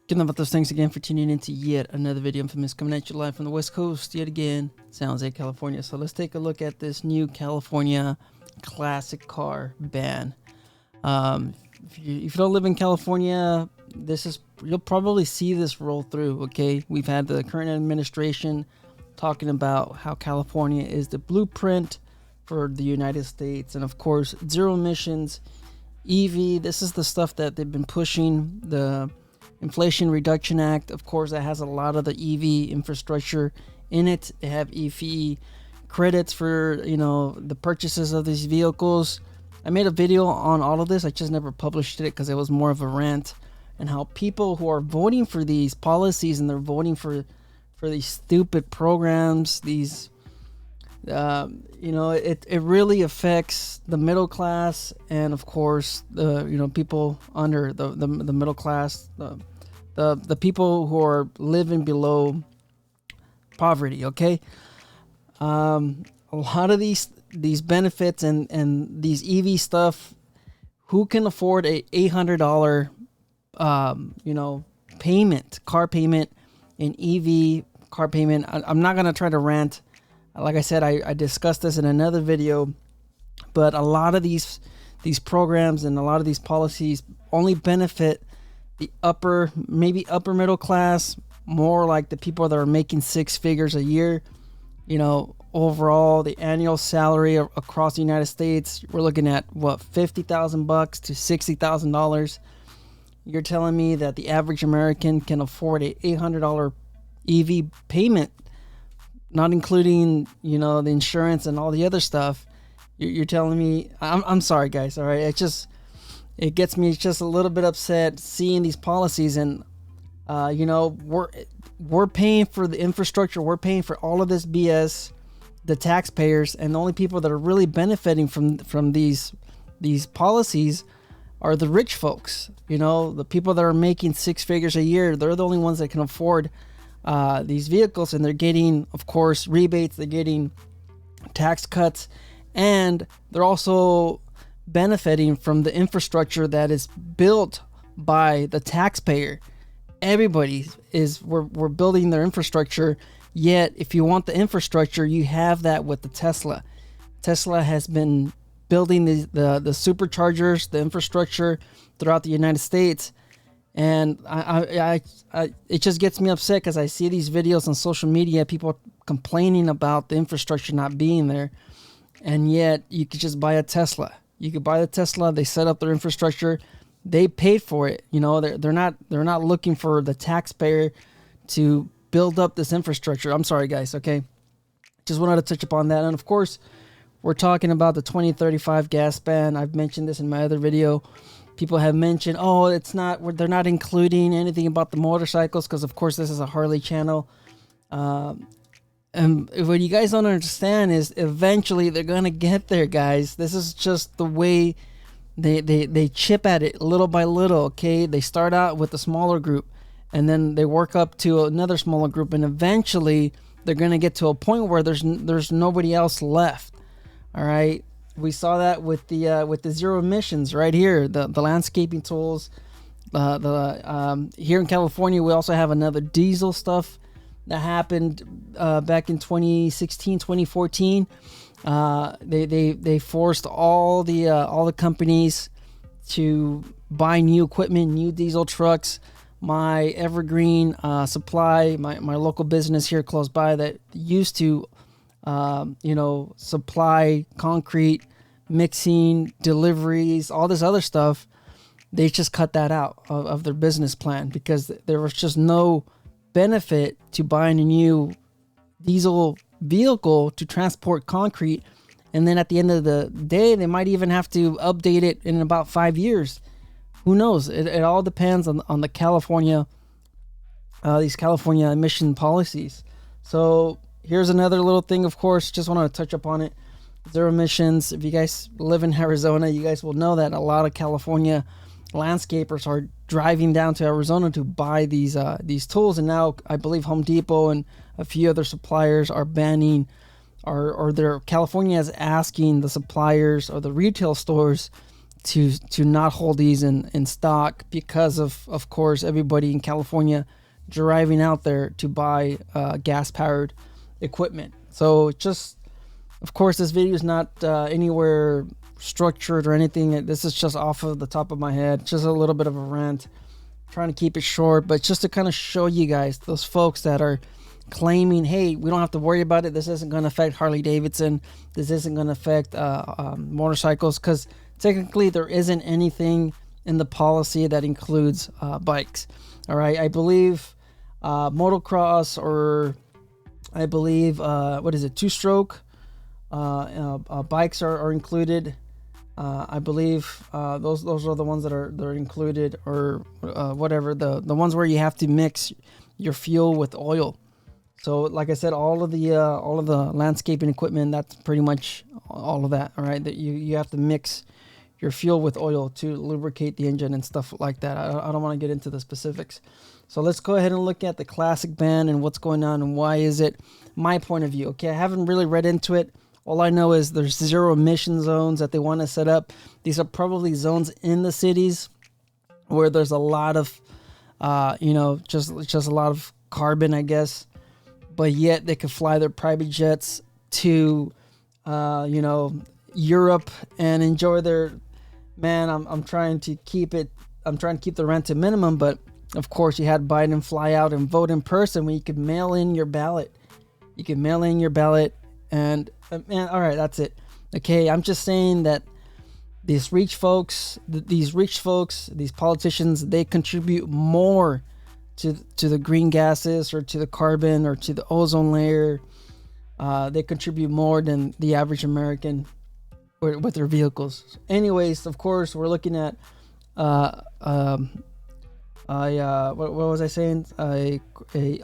Getting about those things again for tuning into yet another video. Infamous coming at you live from the West Coast yet again, San Jose, California. So let's take a look at this new California classic car ban. If you don't live in California, you'll probably see this roll through. Okay, we've had the current administration talking about how California is the blueprint for the United States, and of course zero emissions, EV. This is the stuff that they've been pushing. The Inflation Reduction Act, of course, that has a lot of the EV infrastructure in it. They have EV credits for, the purchases of these vehicles. I made a video on all of this. I just never published it because it was more of a rant, and how people who are voting for these policies and they're voting for these stupid programs, these it really affects the middle class, and of course the people under the middle class, the people who are living below poverty. Okay, a lot of these benefits and these EV stuff, who can afford a $800 payment, car payment, an EV car payment? I'm not gonna try to rant. Like I said, I discussed this in another video, but a lot of these programs and a lot of these policies only benefit the upper middle class, more like the people that are making six figures a year. Overall, the annual salary across the United States, we're looking at what, $50,000 to $60,000. You're telling me that the average American can afford a $800 EV payment, not including the insurance and all the other stuff? You're telling me? I'm sorry, guys. All right, it gets me just a little bit upset seeing these policies, and we're paying for the infrastructure, we're paying for all of this BS, the taxpayers, and the only people that are really benefiting from these policies are the rich folks. The people that are making six figures a year, they're the only ones that can afford these vehicles, and they're getting, of course, rebates, they're getting tax cuts, and they're also benefiting from the infrastructure that is built by the taxpayer. We're building their infrastructure, yet if you want the infrastructure, you have that with the Tesla. Tesla has been building the superchargers, the infrastructure throughout the United States. And it just gets me upset because I see these videos on social media, people complaining about the infrastructure not being there, and yet you could just buy a Tesla. You could buy the Tesla. They set up their infrastructure. They paid for it. They're not looking for the taxpayer to build up this infrastructure. I'm sorry, guys. Okay, just wanted to touch upon that. And of course, we're talking about the 2035 gas ban. I've mentioned this in my other video. People have mentioned, they're not including anything about the motorcycles because, of course, this is a Harley channel. And what you guys don't understand is eventually they're going to get there, guys. This is just the way they chip at it little by little, okay? They start out with a smaller group, and then they work up to another smaller group, and eventually they're going to get to a point where there's nobody else left, all right? We saw that with the zero emissions right here, the landscaping tools. Here in California, we also have another diesel stuff that happened back in 2016, 2014. They forced all the companies to buy new equipment, new diesel trucks. My Evergreen Supply, my local business here close by that used to supply concrete, mixing, deliveries, all this other stuff, they just cut that out of their business plan because there was just no benefit to buying a new diesel vehicle to transport concrete. And then at the end of the day, they might even have to update it in about 5 years. Who knows? It all depends on the California, these California emission policies. So here's another little thing, of course, just want to touch upon it. Zero emissions. If you guys live in Arizona, you guys will know that a lot of California landscapers are driving down to Arizona to buy these tools, and now I believe Home Depot and a few other suppliers are banning, or California is asking the suppliers or the retail stores to not hold these in stock because of course everybody in California driving out there to buy gas powered equipment. So just, of course, this video is not anywhere structured or anything. This is just off of the top of my head, just a little bit of a rant, trying to keep it short, but just to kind of show you guys, those folks that are claiming, hey, we don't have to worry about it, this isn't going to affect Harley-Davidson, this isn't going to affect motorcycles, because technically there isn't anything in the policy that includes bikes. All right, I believe motocross, or I believe what is it, two-stroke bikes are included. I believe those are the ones that are included, or whatever, the ones where you have to mix your fuel with oil. So like I said, all of the landscaping equipment, that's pretty much all of that. All right, that you have to mix your fuel with oil to lubricate the engine and stuff like that. I don't want to get into the specifics. So let's go ahead and look at the classic ban and what's going on and why is it. My point of view, okay, I haven't really read into it. All I know is there's 0 emission zones that they want to set up. These are probably zones in the cities where there's a lot of, just a lot of carbon, I guess. But yet they could fly their private jets to, Europe and enjoy their. Man, I'm trying to keep it. I'm trying to keep the rent to minimum. But of course, you had Biden fly out and vote in person when you could mail in your ballot. You can mail in your ballot, and man, all right, that's it. Okay, I'm just saying that these rich folks, these politicians, they contribute more to the green gases, or to the carbon, or to the ozone layer. They contribute more than the average American with their vehicles. Anyways, of course, we're looking at what was I saying? A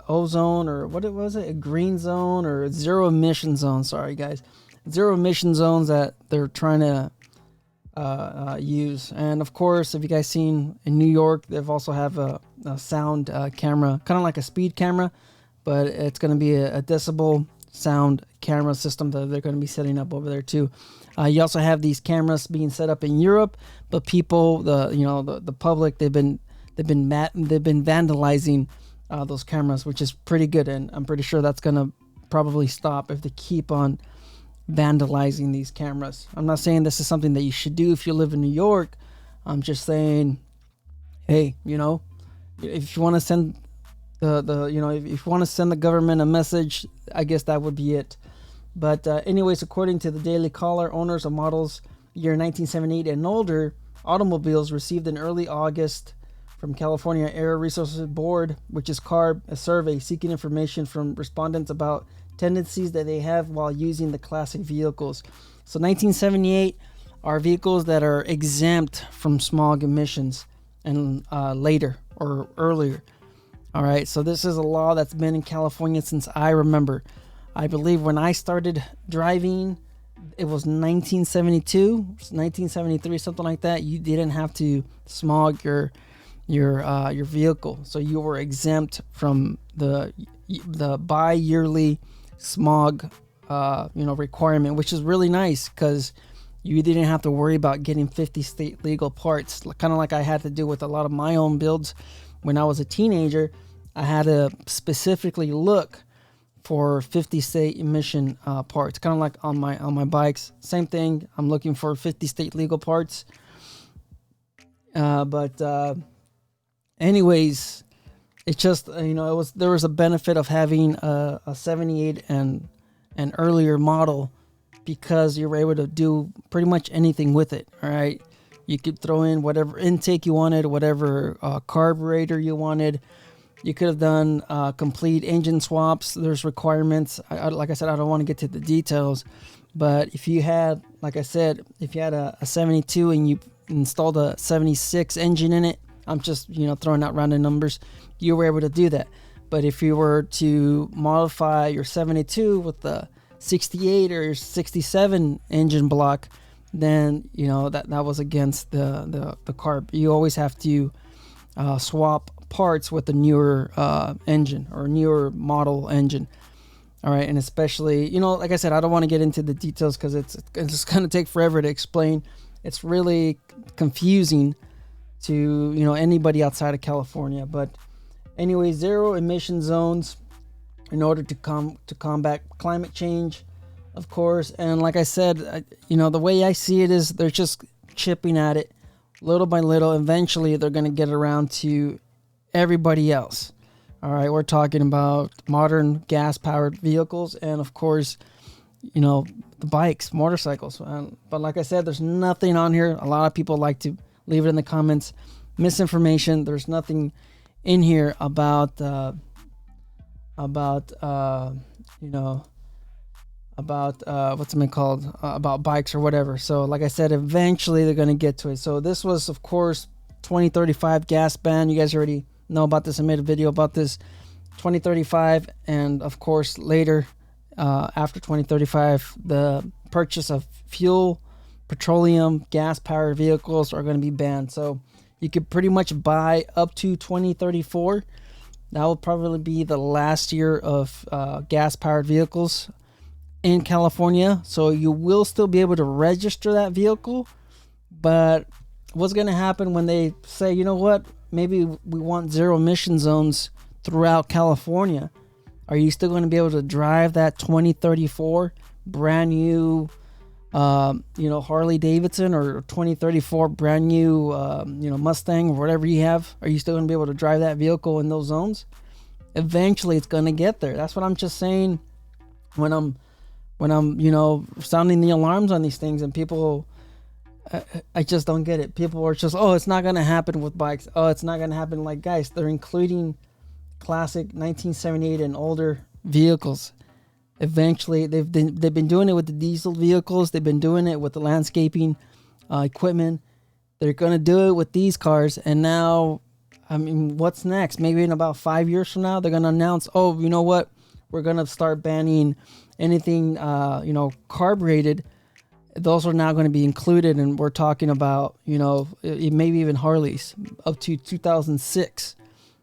ozone, or what was it? A green zone, or 0 emission zone. Sorry, guys, 0 emission zones that they're trying to use. And of course, if you guys seen in New York, they've also have a sound camera, kind of like a speed camera, but it's going to be a decibel sound camera system that they're going to be setting up over there too. You also have these cameras being set up in Europe, but people, the public, they've been vandalizing those cameras, which is pretty good, and I'm pretty sure that's going to probably stop if they keep on vandalizing these cameras. I'm not saying this is something that you should do if you live in New York. I'm just saying, hey, if you want to send if you want to send the government a message, I guess that would be it. But anyways, according to the Daily Caller, owners of models year 1978 and older automobiles received in early August from California Air Resources Board, which is CARB, a survey seeking information from respondents about tendencies that they have while using the classic vehicles. So 1978 are vehicles that are exempt from smog emissions, and later or earlier. All right, so this is a law that's been in California since I remember. I believe when I started driving, it was 1972, 1973, something like that. You didn't have to smog your vehicle, so you were exempt from the bi-yearly smog requirement, which is really nice because you didn't have to worry about getting 50 state legal parts, kind of like I had to do with a lot of my own builds when I was a teenager. I had to specifically look for 50 state emission parts, kind of like on my bikes. Same thing, I'm looking for 50 state legal parts. But anyways, it just there was a benefit of having a 78 and an earlier model, because you were able to do pretty much anything with it. All right, you could throw in whatever intake you wanted, whatever carburetor you wanted. You could have done complete engine swaps. There's requirements. Like I said, I don't want to get to the details, but if you had, like I said, if you had a 72 and you installed a 76 engine in it, I'm just throwing out random numbers, you were able to do that. But if you were to modify your 72 with the 68 or 67 engine block, then that was against the carb. You always have to swap parts with the newer engine or newer model engine. All right, and especially like I said, I don't want to get into the details because it's just going to take forever to explain. it's really confusing to, you know, anybody outside of California. But anyway, zero emission zones in order to combat climate change, of course. And like I said, you know, the way I see it is they're just chipping at it little by little. Eventually they're going to get around to everybody else. All right, we're talking about modern gas-powered vehicles and, of course, you know, the bikes, motorcycles. But like I said, there's nothing on here. A lot of people like to leave it in the comments. Misinformation. There's nothing in here about you know, about what's it called, about bikes or whatever. So like I said, eventually they're going to get to it. So this was, of course, 2035 gas ban. You guys already know about this. I made a video about this. 2035, and of course later, after 2035, the purchase of fuel, petroleum, gas-powered vehicles are going to be banned. So you could pretty much buy up to 2034. That will probably be the last year of gas-powered vehicles in California. So you will still be able to register that vehicle, but what's going to happen when they say, you know what, maybe we want zero emission zones throughout California? Are you still going to be able to drive that 2034 brand new, you know, Harley-Davidson, or 2034 brand new, you know, Mustang, or whatever you have? Are you still going to be able to drive that vehicle in those zones? Eventually, it's going to get there. That's what I'm just saying when I'm, you know, sounding the alarms on these things, and people, I just don't get it. People are just, oh, it's not going to happen with bikes. Oh, it's not going to happen. Like, guys, they're including classic 1978 and older vehicles. Eventually, they've been doing it with the diesel vehicles. They've been doing it with the landscaping equipment. They're going to do it with these cars. And now, I mean, what's next? Maybe in about 5 years from now, they're going to announce, oh, you know what? We're going to start banning anything, you know, carbureted. Those are now going to be included. And we're talking about, you know, maybe even Harleys up to 2006.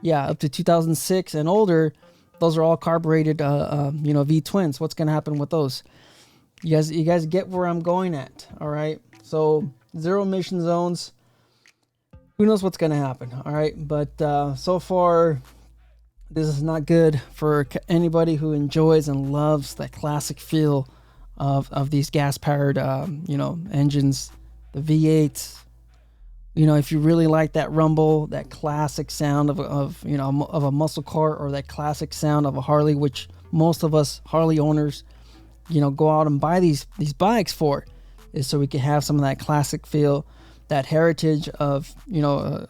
Yeah, up to 2006 and older. Those are all carbureted, you know, V-twins. What's going to happen with those? You guys get where I'm going at, all right? So zero emission zones. Who knows what's going to happen, all right? But so far, this is not good for anybody who enjoys and loves that classic feel of these gas-powered, you know, engines, the V8s. You know, if you really like that rumble, that classic sound of you know, of a muscle car, or that classic sound of a Harley, which most of us Harley owners, you know, go out and buy these bikes for, is so we can have some of that classic feel, that heritage of, you know,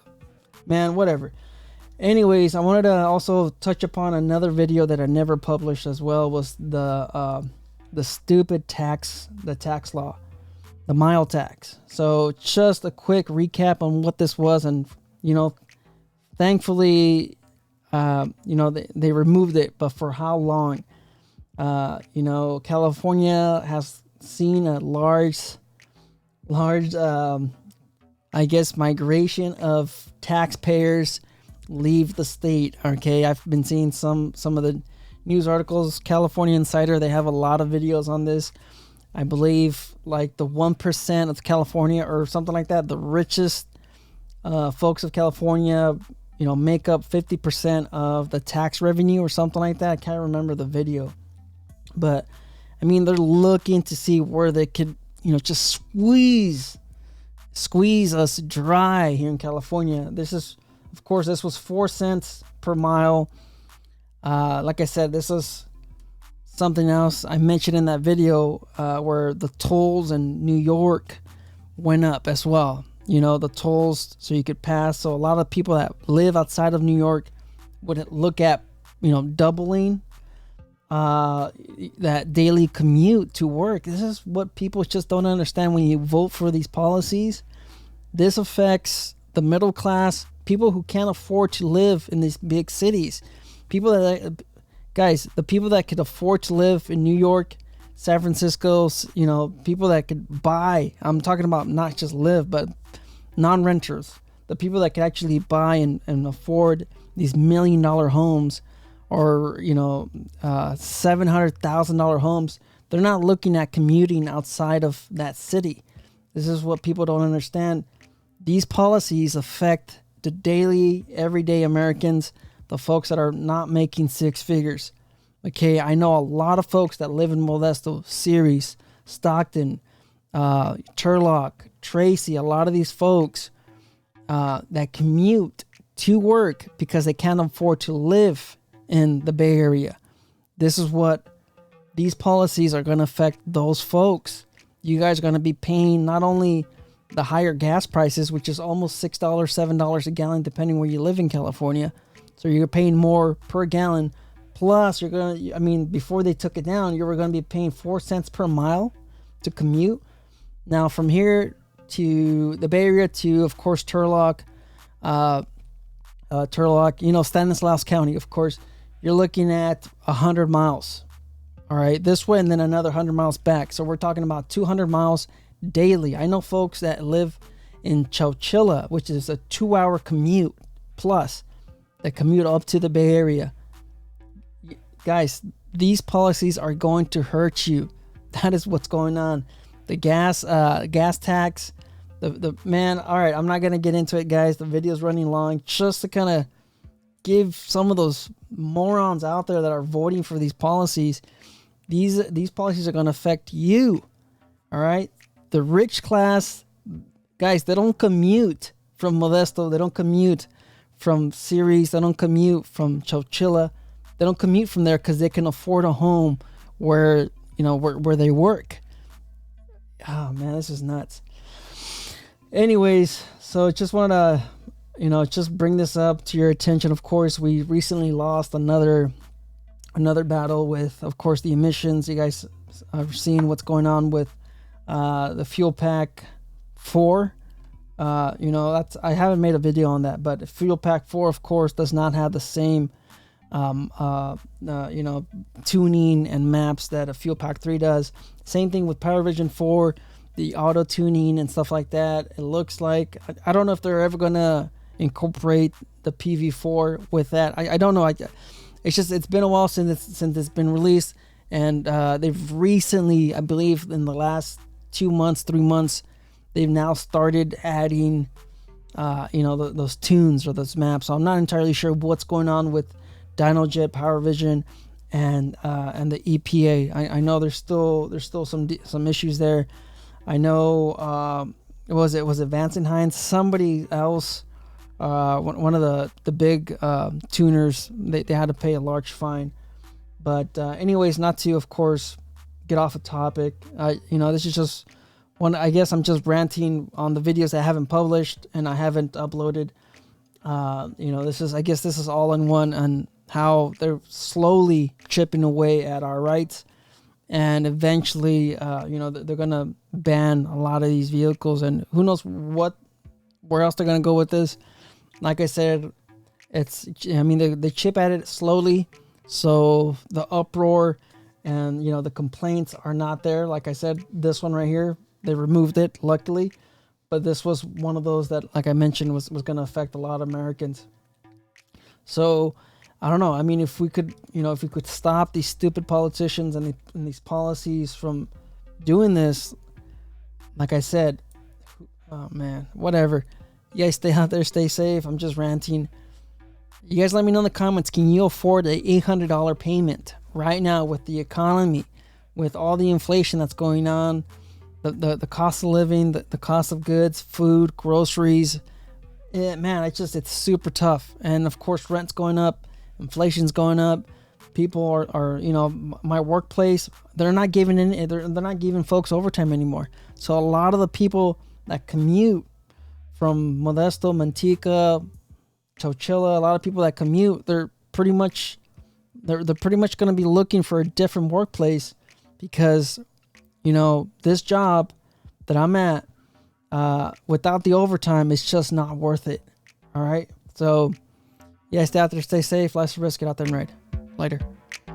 man, whatever. Anyways, I wanted to also touch upon another video that I never published as well, was the stupid tax law. The mile tax. So just a quick recap on what this was, and you know, thankfully, you know, they removed it, but for how long? You know, California has seen a large, I guess, migration of taxpayers leave the state. Okay, I've been seeing some of the news articles. California Insider, they have a lot of videos on this. I believe like the 1% of California or something like that, the richest folks of California, you know, make up 50% of the tax revenue or something like that. I can't remember the video. But, I mean, they're looking to see where they could, you know, just squeeze us dry here in California. This is, of course, this was 4 cents per mile. Like I said, this is something else I mentioned in that video, where the tolls in New York went up as well. You know, the tolls so you could pass. So a lot of people that live outside of New York would look at, you know, doubling that daily commute to work. This is what people just don't understand when you vote for these policies. This affects the middle class, people who can't afford to live in these big cities. People that, guys, the people that could afford to live in New York, San Francisco, you know, people that could buy, I'm talking about not just live, but non-renters, the people that could actually buy and afford these $1 million homes, or, you know, $700,000 homes. They're not looking at commuting outside of that city. This is what people don't understand. These policies affect the daily, everyday Americans, the folks that are not making six figures. Okay, I know a lot of folks that live in Modesto, Ceres, Stockton, Turlock, Tracy, a lot of these folks that commute to work because they can't afford to live in the Bay Area. This is what these policies are going to affect those folks. You guys are going to be paying not only the higher gas prices, which is almost $6, $7 a gallon, depending where you live in California. So you're paying more per gallon. Plus, you're going to, I mean, before they took it down, you were going to be paying 4 cents per mile to commute. Now, from here to the Bay Area to, of course, Turlock, Stanislaus County, of course, you're looking at 100 miles. All right, this way and then another 100 miles back. So we're talking about 200 miles daily. I know folks that live in Chowchilla, which is a 2-hour commute plus, that commute up to the Bay Area. Guys, these policies are going to hurt you. That is what's going on. The gas tax, the man. All right, I'm not gonna get into it, guys. The video's running long. Just to kind of give some of those morons out there that are voting for these policies. These policies are going to affect you. All right, the rich class guys, they don't commute from Modesto. They don't commute from Ceres. They don't commute from Chowchilla. They don't commute from there because they can afford a home where where they work. Oh man, this is nuts. Anyways, so just want to just bring this up to your attention. Of course, we recently lost another battle with, of course, the emissions. You guys are seeing what's going on with the Fuel Pack 4. That's, I haven't made a video on that, but Fuel Pack 4, of course, does not have the same tuning and maps that a Fuel Pack 3 does. Same thing with Power Vision 4, the auto tuning and stuff like that. It looks like, I don't know if they're ever gonna incorporate the PV4 with that. I don't know. It's been a while since it's been released, and they've recently, I believe in the last 2 months, 3 months, they've now started adding those tunes or those maps. So I'm not entirely sure what's going on with DynoJet, Power Vision, and the EPA. I know there's still some issues there. I know was it Vance and Hines? Somebody else, one of the big tuners, they had to pay a large fine. But anyways, not to, of course, get off a topic. This is just one. I guess I'm just ranting on the videos I haven't published and I haven't uploaded. This is all in one on how they're slowly chipping away at our rights. And eventually, they're going to ban a lot of these vehicles, and who knows where else they're going to go with this. Like I said, they chip at it slowly, so the uproar and, the complaints are not there. Like I said, this one right here, they removed it, luckily, but this was one of those that, like I mentioned, was going to affect a lot of Americans. So, I don't know. I mean, if we could stop these stupid politicians and these policies from doing this, like I said, oh man, whatever. You guys stay out there, stay safe. I'm just ranting. You guys let me know in the comments, can you afford a $800 payment right now with the economy, with all the inflation that's going on, the cost of living, the cost of goods, food, groceries? Man, it's super tough. And of course, rent's going up. Inflation's going up. People are my workplace, they're not giving folks overtime anymore. So a lot of the people that commute from Modesto, Manteca, Chowchilla, a lot of people that commute, they're pretty much going to be looking for a different workplace because this job that I'm at, without the overtime, it's just not worth it. All right, so yeah, stay out there, stay safe. Life's a risk. Get out there and ride. Later.